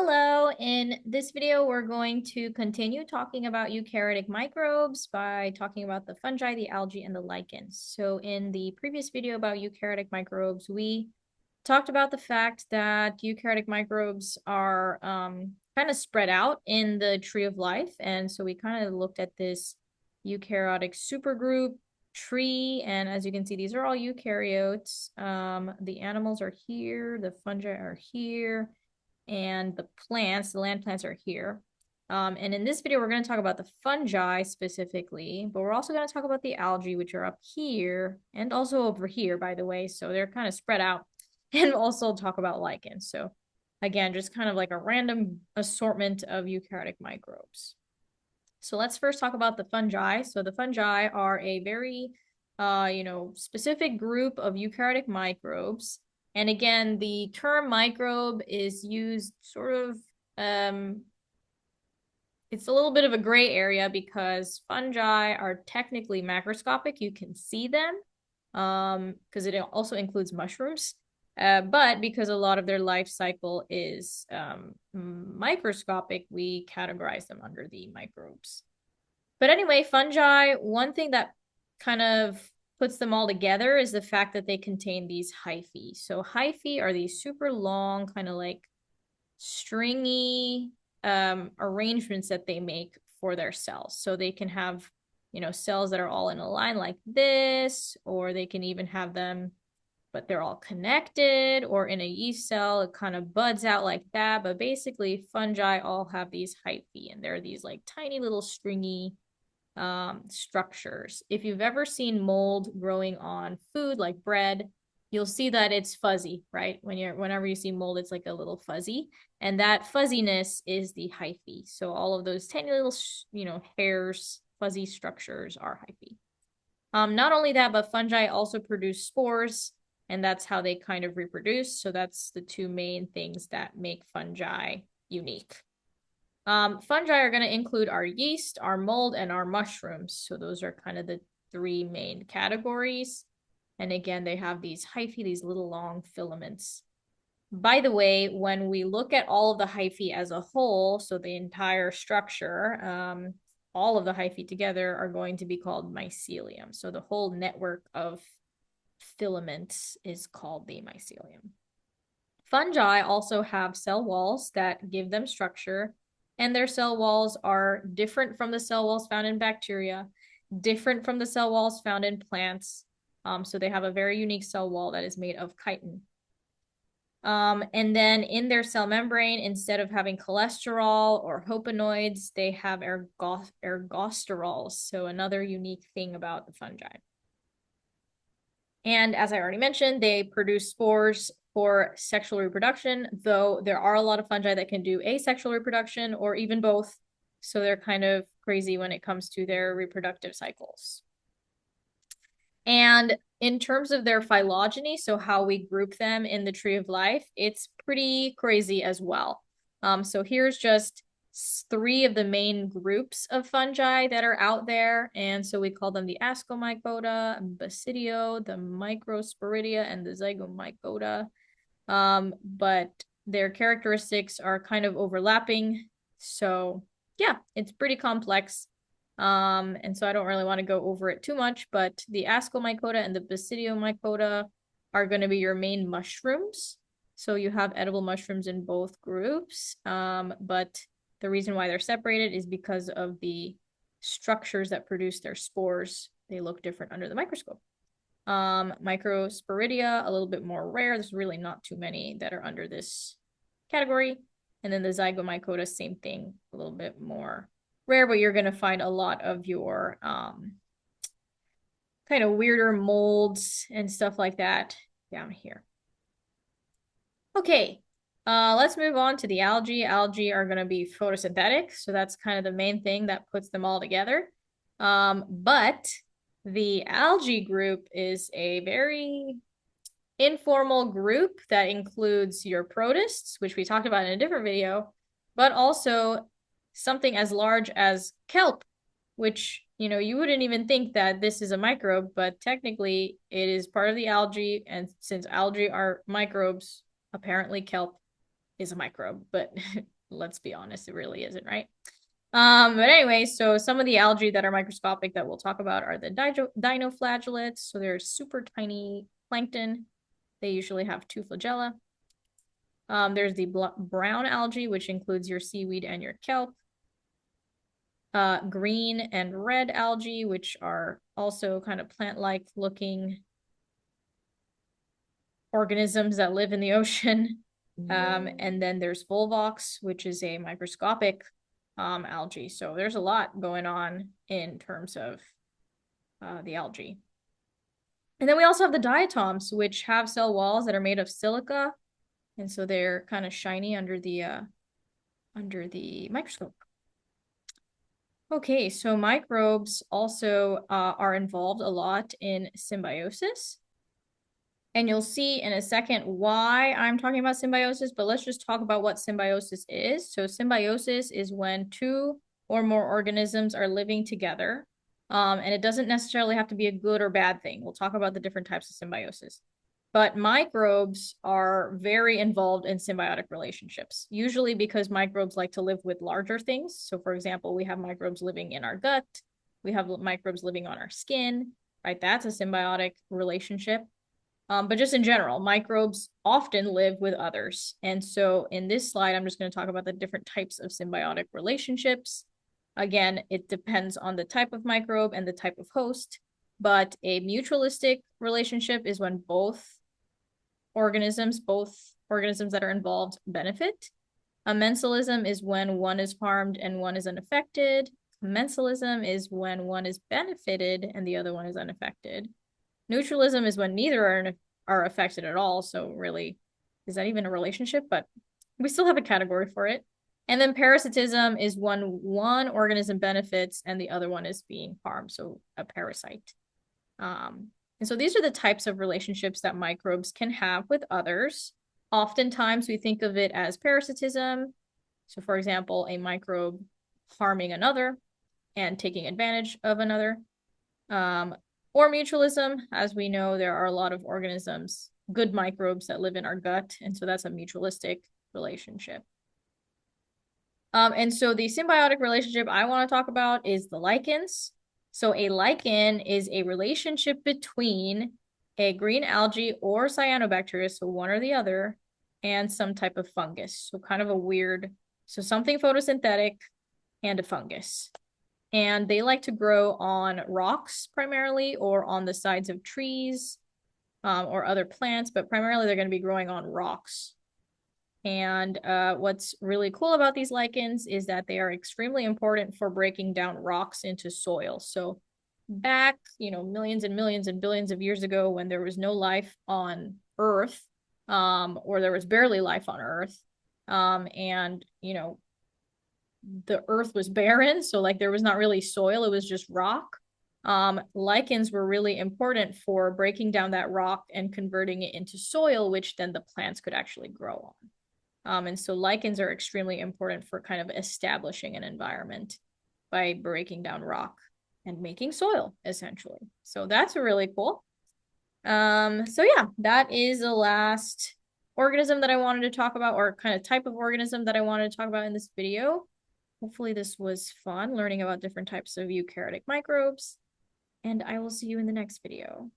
Hello, in this video, we're going to continue talking about eukaryotic microbes by talking about the fungi, the algae, and the lichens. So in the previous video about eukaryotic microbes, we talked about the fact that eukaryotic microbes are kind of spread out in the tree of life. And so we kind of looked at this eukaryotic supergroup tree. And as you can see, these are all eukaryotes. The animals are here, the fungi are here, and the plants, the land plants are here. And in this video, we're going to talk about the fungi specifically, but we're also going to talk about the algae, which are up here and also over here, by the way. So they're kind of spread out, and also talk about lichens. So again, just kind of like a random assortment of eukaryotic microbes. So let's first talk about the fungi. So the fungi are a very, specific group of eukaryotic microbes. And again, the term microbe is used sort of, it's a little bit of a gray area because fungi are technically macroscopic. You can see them because it also includes mushrooms. But because a lot of their life cycle is microscopic, we categorize them under the microbes. But anyway, fungi, one thing that kind of puts them all together is the fact that they contain these hyphae. So hyphae are these super long, kind of like stringy arrangements that they make for their cells. So they can have, cells that are all in a line like this, or they can even have them, but they're all connected, or in a yeast cell, it kind of buds out like that. But basically, fungi all have these hyphae, and they're these like tiny little stringy structures. If you've ever seen mold growing on food like bread, you'll see that it's fuzzy, right? Whenever you see mold, it's like a little fuzzy, and that fuzziness is the hyphae. So all of those tiny little, hairs, fuzzy structures are hyphae. Not only that, but fungi also produce spores, and that's how they kind of reproduce. So that's the two main things that make fungi unique. Fungi are going to include our yeast, our mold, and our mushrooms. So those are kind of the three main categories. And again, they have these hyphae, these little long filaments. By the way, when we look at all of the hyphae as a whole, so the entire structure, all of the hyphae together are going to be called mycelium. So the whole network of filaments is called the mycelium. Fungi also have cell walls that give them structure, and their cell walls are different from the cell walls found in bacteria, different from the cell walls found in plants. So they have a very unique cell wall that is made of chitin. And then in their cell membrane, instead of having cholesterol or hopanoids, they have ergosterols. So another unique thing about the fungi. And as I already mentioned, they produce spores for sexual reproduction, though there are a lot of fungi that can do asexual reproduction or even both. So they're kind of crazy when it comes to their reproductive cycles. And in terms of their phylogeny, so how we group them in the tree of life, it's pretty crazy as well. So here's just three of the main groups of fungi that are out there. And so we call them the Ascomycota, Basidio, the Microsporidia, and the Zygomycota. But their characteristics are kind of overlapping. So yeah, it's pretty complex. And so I don't really want to go over it too much, but the Ascomycota and the Basidiomycota are going to be your main mushrooms. So you have edible mushrooms in both groups. But the reason why they're separated is because of the structures that produce their spores. They look different under the microscope. Microsporidia, a little bit more rare. There's really not too many that are under this category. And then the Zygomycota, same thing, a little bit more rare, but you're going to find a lot of your kind of weirder molds and stuff like that down here. Okay, let's move on to the algae. Algae are going to be photosynthetic, so that's kind of the main thing that puts them all together. But the algae group is a very informal group that includes your protists, which we talked about in a different video, but also something as large as kelp, which, you wouldn't even think that this is a microbe, but technically it is part of the algae. And since algae are microbes, apparently kelp is a microbe, but let's be honest, it really isn't, right? But anyway, so some of the algae that are microscopic that we'll talk about are the dinoflagellates. So they're super tiny plankton. They usually have two flagella. There's the brown algae, which includes your seaweed and your kelp. Green and red algae, which are also kind of plant-like looking organisms that live in the ocean. And then there's Volvox, which is a microscopic algae. So there's a lot going on in terms of the algae. And then we also have the diatoms, which have cell walls that are made of silica. And so they're kind of shiny under the microscope. Okay, so microbes also are involved a lot in symbiosis. And you'll see in a second why I'm talking about symbiosis, but let's just talk about what symbiosis is. So symbiosis is when two or more organisms are living together. And it doesn't necessarily have to be a good or bad thing. We'll talk about the different types of symbiosis. But microbes are very involved in symbiotic relationships, usually because microbes like to live with larger things. So for example, we have microbes living in our gut. We have microbes living on our skin, right? That's a symbiotic relationship. But just in general, microbes often live with others. And so in this slide, I'm just going to talk about the different types of symbiotic relationships. Again, it depends on the type of microbe and the type of host, but a mutualistic relationship is when both organisms that are involved benefit. Amensalism is when one is harmed and one is unaffected. Commensalism is when one is benefited and the other one is unaffected. Neutralism is when neither are affected at all. So really, is that even a relationship? But we still have a category for it. And then parasitism is when one organism benefits and the other one is being harmed. So a parasite. And so these are the types of relationships that microbes can have with others. Oftentimes we think of it as parasitism. So for example, a microbe harming another and taking advantage of another. Or mutualism, as we know, there are a lot of organisms, good microbes that live in our gut. And so that's a mutualistic relationship. And so the symbiotic relationship I want to talk about is the lichens. So a lichen is a relationship between a green algae or cyanobacteria, so one or the other, and some type of fungus. So kind of a weird, so something photosynthetic and a fungus. And they like to grow on rocks primarily or on the sides of trees or other plants, but primarily they're going to be growing on rocks. And what's really cool about these lichens is that they are extremely important for breaking down rocks into soil. So back, millions and millions and billions of years ago when there was no life on Earth, or there was barely life on Earth, and, the Earth was barren, so like there was not really soil, it was just rock. Lichens were really important for breaking down that rock and converting it into soil, which then the plants could actually grow on. And so lichens are extremely important for kind of establishing an environment by breaking down rock and making soil, essentially. So that's really cool. So yeah, that is the last organism that I wanted to talk about, or kind of type of organism that I wanted to talk about in this video. Hopefully this was fun, learning about different types of eukaryotic microbes, and I will see you in the next video.